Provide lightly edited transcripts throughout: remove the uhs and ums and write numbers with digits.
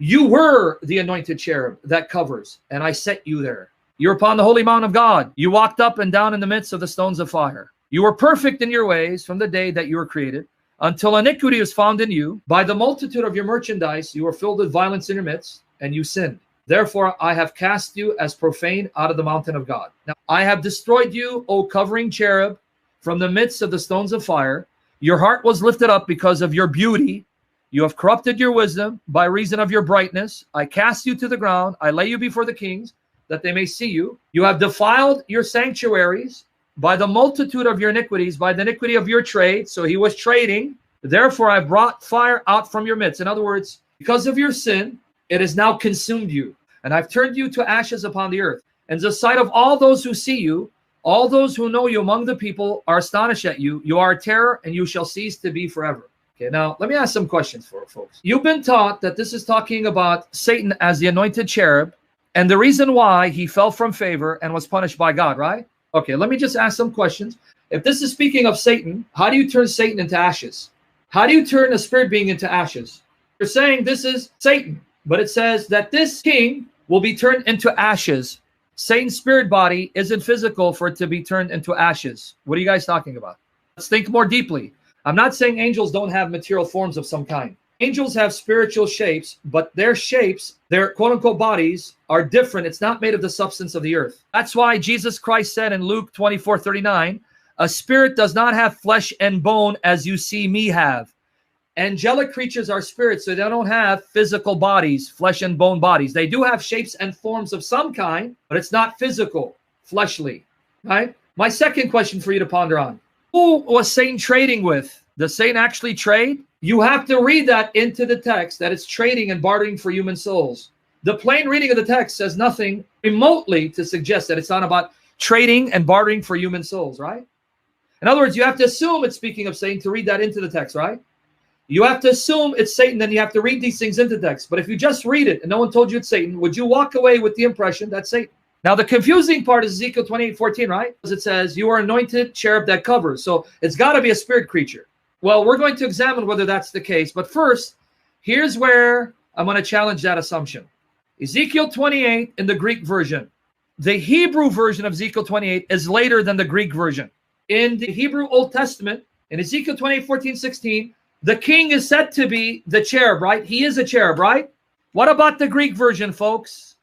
You were the anointed cherub that covers, and I set you there. You're upon the holy mount of God. You walked up and down in the midst of the stones of fire. You were perfect in your ways from the day that you were created, until iniquity was found in you. By the multitude of your merchandise, you were filled with violence in your midst, and you sinned. Therefore, I have cast you as profane out of the mountain of God. Now, I have destroyed you, O covering cherub, from the midst of the stones of fire. Your heart was lifted up because of your beauty. You have corrupted your wisdom by reason of your brightness. I cast you to the ground. I lay you before the kings, that they may see you. You have defiled your sanctuaries by the multitude of your iniquities, by the iniquity of your trade. So he was trading. Therefore, I brought fire out from your midst. In other words, because of your sin, it has now consumed you. And I've turned you to ashes upon the earth. And the sight of all those who see you, all those who know you among the people are astonished at you. You are a terror, and you shall cease to be forever. Okay, now let me ask some questions for folks. You've been taught that this is talking about Satan as the anointed cherub, and the reason why he fell from favor and was punished by God, right? Okay, let me just ask some questions. If this is speaking of Satan, how do you turn Satan into ashes? How do you turn a spirit being into ashes? You're saying this is Satan, but it says that this king will be turned into ashes. Satan's spirit body isn't physical for it to be turned into ashes. What are you guys talking about? Let's think more deeply. I'm not saying angels don't have material forms of some kind. Angels have spiritual shapes, but their shapes, their quote-unquote bodies, are different. It's not made of the substance of the earth. That's why Jesus Christ said in Luke 24:39, a spirit does not have flesh and bone as you see me have. Angelic creatures are spirits, so they don't have physical bodies, flesh and bone bodies. They do have shapes and forms of some kind, but it's not physical, fleshly, right? My second question for you to ponder on. Who was Satan trading with? Does Satan actually trade? You have to read that into the text, that it's trading and bartering for human souls. The plain reading of the text says nothing remotely to suggest that it's not about trading and bartering for human souls, right? In other words, you have to assume it's speaking of Satan to read that into the text, right? You have to assume it's Satan, then you have to read these things into text. But if you just read it and no one told you it's Satan, would you walk away with the impression that's Satan? Now, the confusing part is Ezekiel 28:14, right? Because it says, you are anointed cherub that covers. So it's got to be a spirit creature. Well, we're going to examine whether that's the case. But first, here's where I'm going to challenge that assumption. Ezekiel 28 in the Greek version. The Hebrew version of Ezekiel 28 is later than the Greek version. In the Hebrew Old Testament, in Ezekiel 28:14-16, the king is said to be the cherub, right? He is a cherub, right? What about the Greek version, folks?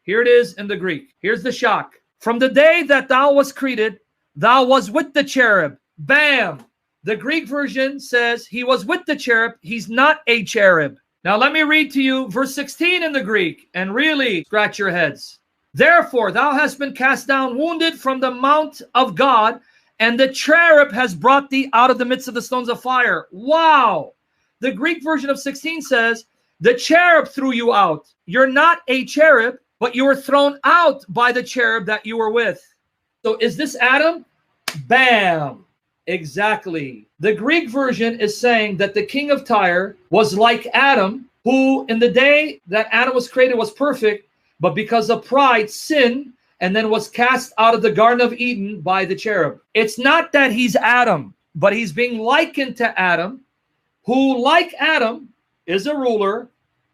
Here it is in the Greek. Here's the shock. From the day that thou was created, thou was with the cherub. Bam! The Greek version says he was with the cherub. He's not a cherub. Now let me read to you verse 16 in the Greek and really scratch your heads. Therefore, thou hast been cast down, wounded from the mount of God, and the cherub has brought thee out of the midst of the stones of fire. Wow! The Greek version of 16 says, the cherub threw you out. You're not a cherub, but you were thrown out by the cherub that you were with. So is this Adam? Bam! Exactly. The Greek version is saying that the king of Tyre was like Adam, who in the day that Adam was created was perfect, but because of pride, sinned, and then was cast out of the Garden of Eden by the cherub. It's not that he's Adam, but he's being likened to Adam, who, like Adam, is a ruler,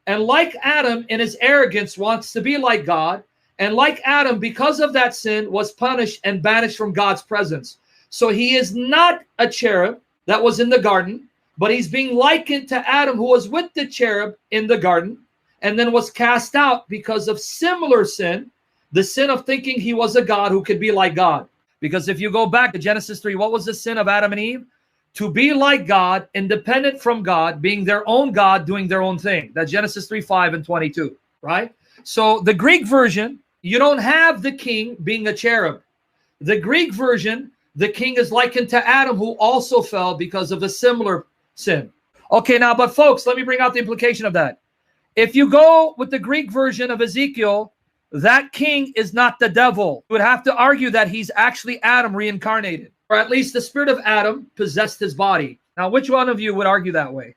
and like Adam, in his arrogance, wants to be like God, and like Adam, because of that sin, was punished and banished from God's presence. So he is not a cherub that was in the garden, but he's being likened to Adam, who was with the cherub in the garden, and then was cast out because of similar sin, the sin of thinking he was a God who could be like God. Because if you go back to Genesis 3, what was the sin of Adam and Eve? To be like God, independent from God, being their own God, doing their own thing. That's Genesis 3:5-22, right? So the Greek version, you don't have the king being a cherub. The Greek version, the king is likened to Adam, who also fell because of the similar sin. Okay, now, but folks, let me bring out the implication of that. If you go with the Greek version of Ezekiel, that king is not the devil. You would have to argue that he's actually Adam reincarnated, or at least the spirit of Adam possessed his body. Now, which one of you would argue that way?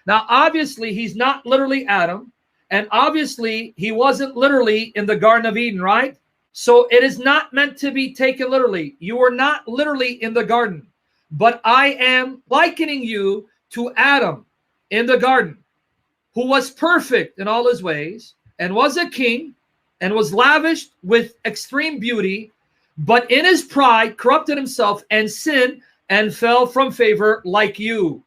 Now, obviously, he's not literally Adam, and obviously, he wasn't literally in the Garden of Eden, right? So it is not meant to be taken literally. You are not literally in the garden, but I am likening you to Adam in the garden. who was perfect in all his ways, and was a king, and was lavished with extreme beauty, but in his pride corrupted himself and sinned and fell from favor like you.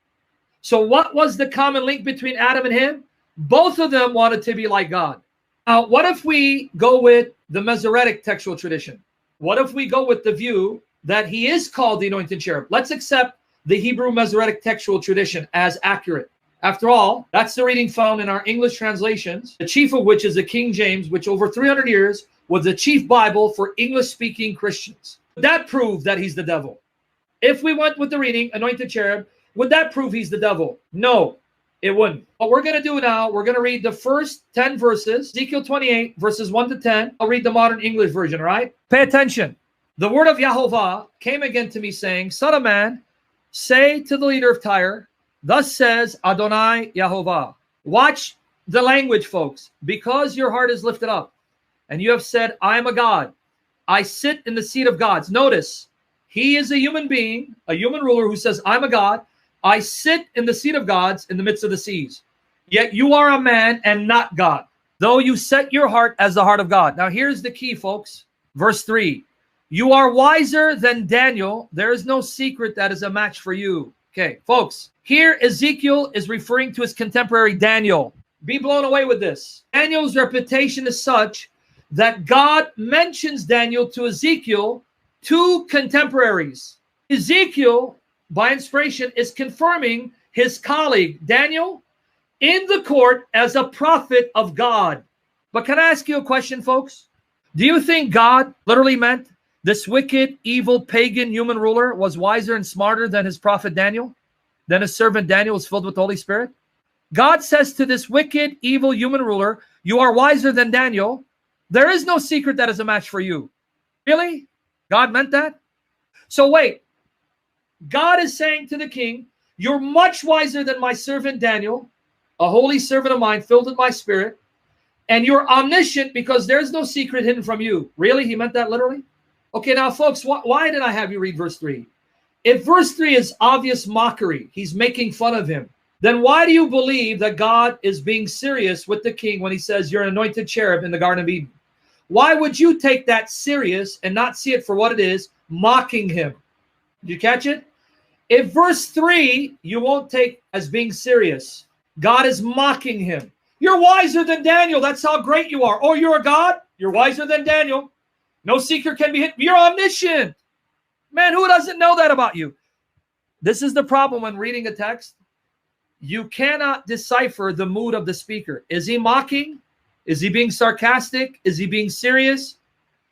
So what was the common link between Adam and him? Both of them wanted to be like God. Now, what if we go with the Masoretic textual tradition? What if we go with the view that he is called the anointed cherub? Let's accept the Hebrew Masoretic textual tradition as accurate. After all, that's the reading found in our English translations, the chief of which is the King James, which over 300 years was the chief Bible for English-speaking Christians. Would that prove that he's the devil? If we went with the reading, anointed cherub, would that prove he's the devil? No, it wouldn't. What we're going to do now, we're going to read the first 10 verses, Ezekiel 28, verses 1 to 10. I'll read the modern English version, all right? Pay attention. The word of Yahovah came again to me, saying, Son of man, say to the leader of Tyre, thus says Adonai Yahovah. Watch the language, folks. Because your heart is lifted up, and you have said, I am a God. I sit in the seat of gods. Notice, he is a human being, a human ruler who says, I'm a God. I sit in the seat of gods in the midst of the seas. Yet you are a man and not God, though you set your heart as the heart of God. Now here's the key, folks. Verse 3. You are wiser than Daniel. There is no secret that is a match for you. Okay, folks, here Ezekiel is referring to his contemporary Daniel. Be blown away with this. Daniel's reputation is such that God mentions Daniel to Ezekiel, two contemporaries. Ezekiel, by inspiration, is confirming his colleague, Daniel, in the court as a prophet of God. But can I ask you a question, folks? Do you think God literally meant this wicked, evil, pagan human ruler was wiser and smarter than his prophet Daniel? Than his servant Daniel was filled with the Holy Spirit? God says to this wicked, evil human ruler, you are wiser than Daniel. There is no secret that is a match for you. Really? God meant that? So wait. God is saying to the king, you're much wiser than my servant Daniel, a holy servant of mine filled with my spirit, and you're omniscient because there's no secret hidden from you. Really? He meant that literally? Okay, now, folks, why did I have you read verse 3? If verse 3 is obvious mockery, he's making fun of him, then why do you believe that God is being serious with the king when he says you're an anointed cherub in the Garden of Eden? Why would you take that serious and not see it for what it is, mocking him? Did you catch it? If verse 3 you won't take as being serious, God is mocking him. You're wiser than Daniel. That's how great you are. Oh, you're a God? You're wiser than Daniel. No secret can be hidden. You're omniscient. Man, who doesn't know that about you? This is the problem when reading a text. You cannot decipher the mood of the speaker. Is he mocking? Is he being sarcastic? Is he being serious?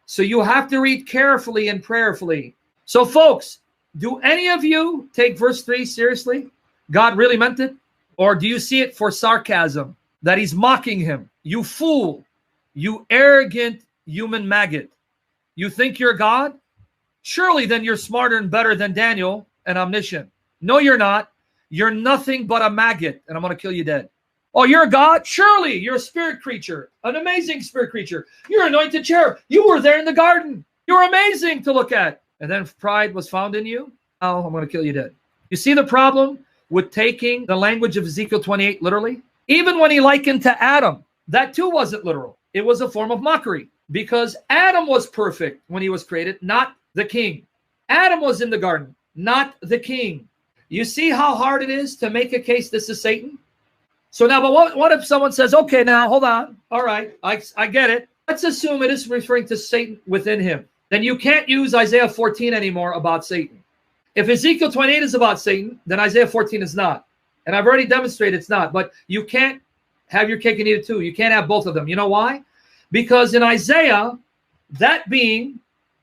So you have to read carefully and prayerfully. So folks, do any of you take verse 3 seriously? God really meant it? Or do you see it for sarcasm? That he's mocking him. You fool. You arrogant human maggot. You think you're God? Surely then you're smarter and better than Daniel and omniscient. No, you're not. You're nothing but a maggot, and I'm going to kill you dead. Oh, you're a God? Surely you're a spirit creature, an amazing spirit creature. You're anointed cherub. You were there in the garden. You're amazing to look at. And then pride was found in you. Oh, I'm going to kill you dead. You see the problem with taking the language of Ezekiel 28 literally? Even when he likened to Adam, that too wasn't literal. It was a form of mockery because Adam was perfect when he was created, not the king. Adam was in the garden, not the king. You see how hard it is to make a case this is Satan? So now, but what if someone says, okay, now, hold on. All right, I get it. Let's assume it is referring to Satan within him. Then you can't use Isaiah 14 anymore about Satan. If Ezekiel 28 is about Satan, then Isaiah 14 is not. And I've already demonstrated it's not. But you can't have your cake and eat it too. You can't have both of them. You know why? Because in Isaiah, that being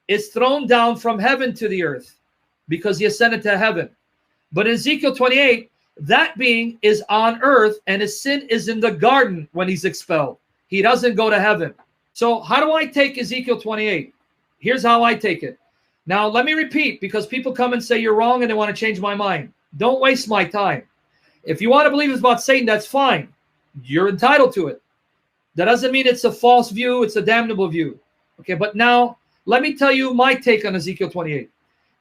is thrown down from heaven to the earth because he ascended to heaven. But in Ezekiel 28, that being is on earth and his sin is in the garden when he's expelled. He doesn't go to heaven. So how do I take Ezekiel 28? Here's how I take it. Now, let me repeat, because people come and say you're wrong and they want to change my mind. Don't waste my time. If you want to believe it's about Satan, that's fine. You're entitled to it. That doesn't mean it's a false view. It's a damnable view. Okay, but now let me tell you my take on Ezekiel 28.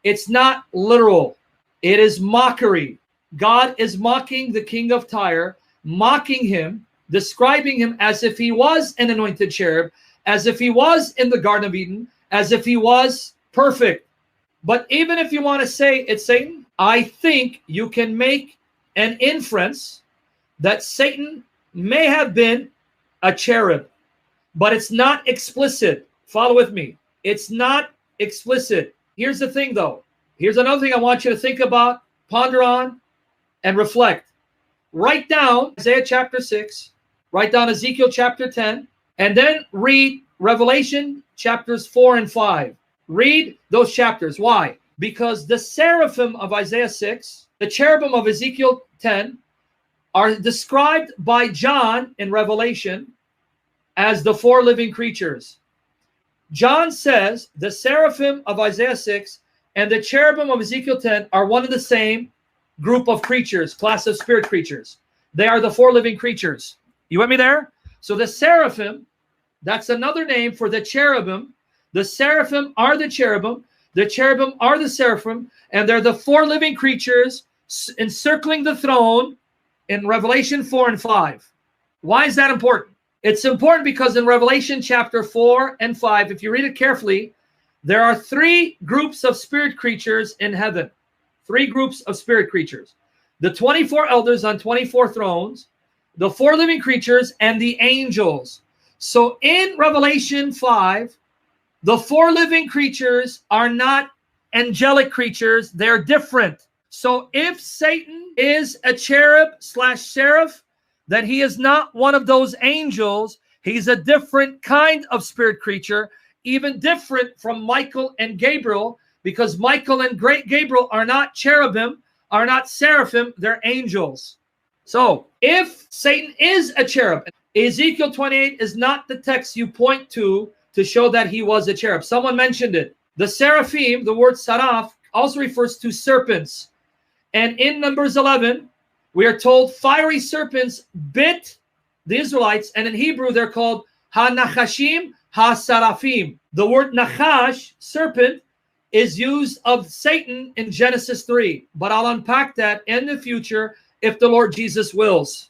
It's not literal. It is mockery. God is mocking the king of Tyre, mocking him, describing him as if he was an anointed cherub, as if he was in the Garden of Eden, as if he was perfect. But even if you want to say it's Satan, I think you can make an inference that Satan may have been a cherub, but it's not explicit. Follow with me. It's not explicit. Here's the thing, though. Here's another thing I want you to think about, ponder on, and reflect. Write down Isaiah chapter 6, write down Ezekiel chapter 10, and then read Revelation chapters 4 and 5. Read those chapters. Why? Because the seraphim of Isaiah 6, the cherubim of Ezekiel 10, are described by John in Revelation as the four living creatures. John says the seraphim of Isaiah 6 and the cherubim of Ezekiel 10 are one and the same group of creatures, class of spirit creatures. They are the four living creatures. You with me there? So the seraphim, that's another name for the cherubim. The seraphim are the cherubim are the seraphim, and they're the four living creatures encircling the throne in Revelation 4 and 5. Why is that important? It's important because in Revelation chapter 4 and 5, if you read it carefully, there are three groups of spirit creatures in heaven. Three groups of spirit creatures. The 24 elders on 24 thrones, the four living creatures, and the angels. So in Revelation 5, the four living creatures are not angelic creatures. They're different. So if Satan is a cherub slash seraph, then he is not one of those angels. He's a different kind of spirit creature, even different from Michael and Gabriel, because Michael and Gabriel are not cherubim, are not seraphim, they're angels. So if Satan is a cherub, Ezekiel 28 is not the text you point to show that he was a cherub. Someone mentioned it. The seraphim, the word saraf, also refers to serpents. And in Numbers 11, we are told fiery serpents bit the Israelites, and in Hebrew they're called ha-nachashim, ha-sarafim. The word nachash, serpent, is used of Satan in Genesis 3, but I'll unpack that in the future if the Lord Jesus wills.